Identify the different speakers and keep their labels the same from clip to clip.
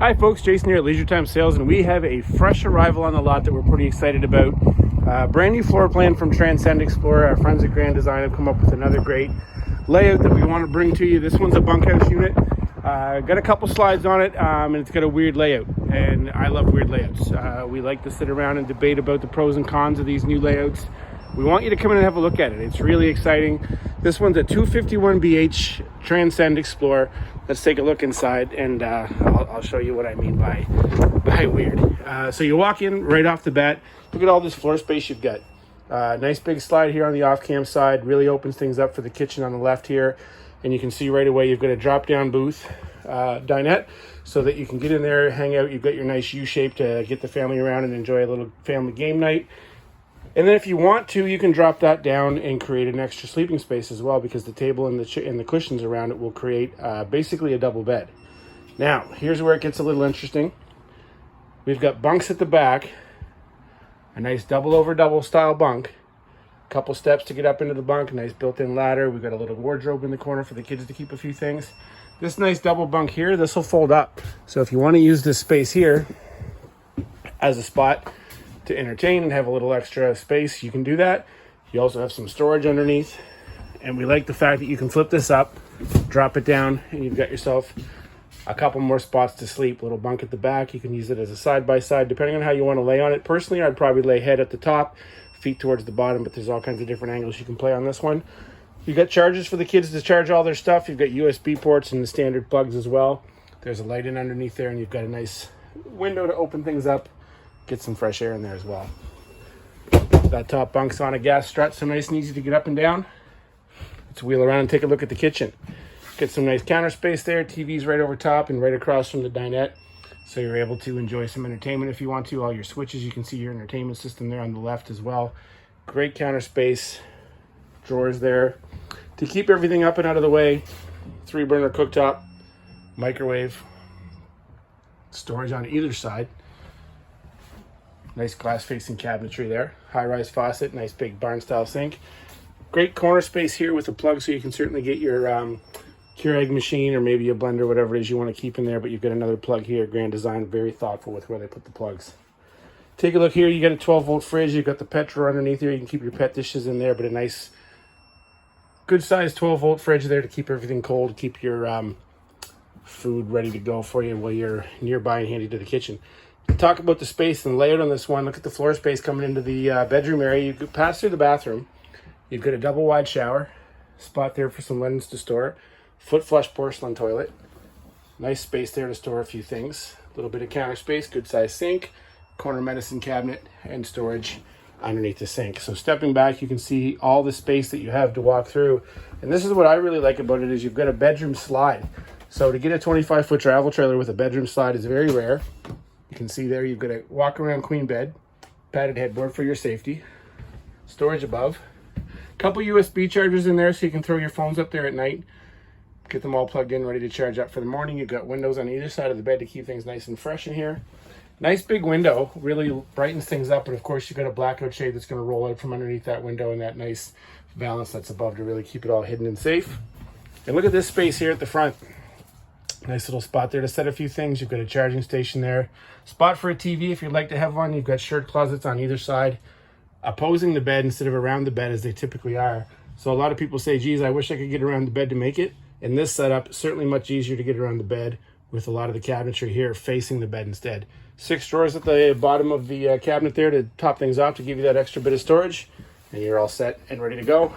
Speaker 1: Hi folks, Jason here at Leisure Time Sales, and we have a fresh arrival on the lot that we're pretty excited about. Brand new floor plan from Transcend Xplor. Our friends at Grand Design have come up with another great layout that we want to bring to you. This one's a bunkhouse unit. Got a couple slides on it, and it's got a weird layout, and I love weird layouts. We like to sit around and debate about the pros and cons of these new layouts. We want you to come in and have a look at it. It's really exciting. This one's a 251 BH Transcend Xplor. Let's take a look inside, and I'll show you what I mean by weird. So you walk in right off the bat. Look at all this floor space you've got. Nice big slide here on the off-cam side. Really opens things up for the kitchen on the left here. And you can see right away you've got a drop-down booth dinette so that you can get in there, hang out. You've got your nice U-shape to get the family around and enjoy a little family game night. And then if you want to, you can drop that down and create an extra sleeping space as well, because the table and the cushions around it will create basically a double bed. Now, here's where it gets a little interesting. We've got bunks at the back, a nice double over double style bunk, a couple steps to get up into the bunk, a nice built-in ladder. We've got a little wardrobe in the corner for the kids to keep a few things. This nice double bunk here, this will fold up. So if you want to use this space here as a spot to entertain and have a little extra space, you can do that. You also have some storage underneath, and we like the fact that you can flip this up, drop it down, and you've got yourself a couple more spots to sleep. Little bunk at the back. You can use it as a side-by-side depending on how you want to lay on it. Personally, I'd probably lay head at the top, feet towards the bottom, but there's all kinds of different angles you can play on this one. You've got chargers for the kids to charge all their stuff. You've got USB ports and the standard plugs as well. There's a light in underneath there, and you've got a nice window to open things up. Get some fresh air in there as well. That top bunk's on a gas strut, so nice and easy to get up and down. Let's wheel around and take a look at the kitchen. Get some nice counter space there. TV's right over top and right across from the dinette, so you're able to enjoy some entertainment if you want to. All your switches, you can see your entertainment system there on the left as well. Great counter space. Drawers there to keep everything up and out of the way. 3-burner cooktop, microwave, storage on either side. Nice glass facing cabinetry there. High-rise faucet, nice big barn style sink. Great corner space here with a plug, so you can certainly get your Keurig machine or maybe a blender, whatever it is you want to keep in there, but you've got another plug here. Grand Design, very thoughtful with where they put the plugs. Take a look here. You got a 12-volt fridge. You've got the pet drawer underneath here. You can keep your pet dishes in there, but a nice, good-sized 12-volt fridge there to keep everything cold, keep your food ready to go for you while you're nearby and handy to the kitchen. Talk about the space and layout on this one. Look at the floor space coming into the bedroom area. You could pass through the bathroom. You've got a double wide shower, spot there for some linens to store, foot flush porcelain toilet, nice space there to store a few things, a little bit of counter space, good size sink, corner medicine cabinet, and storage underneath the sink. So stepping back, you can see all the space that you have to walk through. And this is what I really like about it, is you've got a bedroom slide. So to get a 25-foot travel trailer with a bedroom slide is very rare. You can see there you've got a walk around queen bed, padded headboard for your safety, storage above, couple USB chargers in there so you can throw your phones up there at night, get them all plugged in, ready to charge up for the morning. You've got windows on either side of the bed to keep things nice and fresh in here. Nice big window, really brightens things up, and of course you've got a blackout shade that's going to roll out from underneath that window, and that nice valance that's above to really keep it all hidden and safe. And look at this space here at the front. Nice little spot there to set a few things. You've got a charging station there. Spot for a TV if you'd like to have one. You've got shirt closets on either side, opposing the bed instead of around the bed as they typically are. So a lot of people say, geez, I wish I could get around the bed to make it. In this setup, certainly much easier to get around the bed with a lot of the cabinetry here facing the bed instead. 6 drawers at the bottom of the cabinet there to top things off to give you that extra bit of storage. And you're all set and ready to go.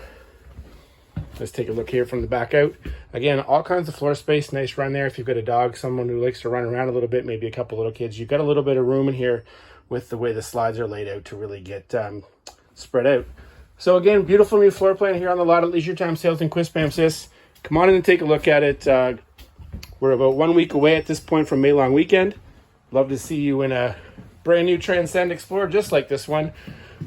Speaker 1: Let's take a look here from the back out. Again, all kinds of floor space, nice run there. If you've got a dog, someone who likes to run around a little bit, maybe a couple little kids, you've got a little bit of room in here with the way the slides are laid out to really get spread out. So again, beautiful new floor plan here on the lot at Leisure Time Sales in Quispamsis. Come on in and take a look at it. We're about 1 week away at this point from May long weekend. Love to see you in a brand new Transcend Xplor just like this one.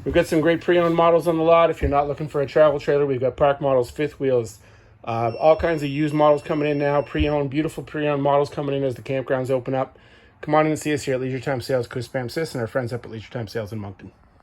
Speaker 1: We've got some great pre-owned models on the lot. If you're not looking for a travel trailer, we've got park models, fifth wheels, all kinds of used models coming in now, pre-owned, beautiful pre-owned models coming in as the campgrounds open up. Come on in and see us here at Leisure Time Sales Quispamsis and our friends up at Leisure Time Sales in Moncton.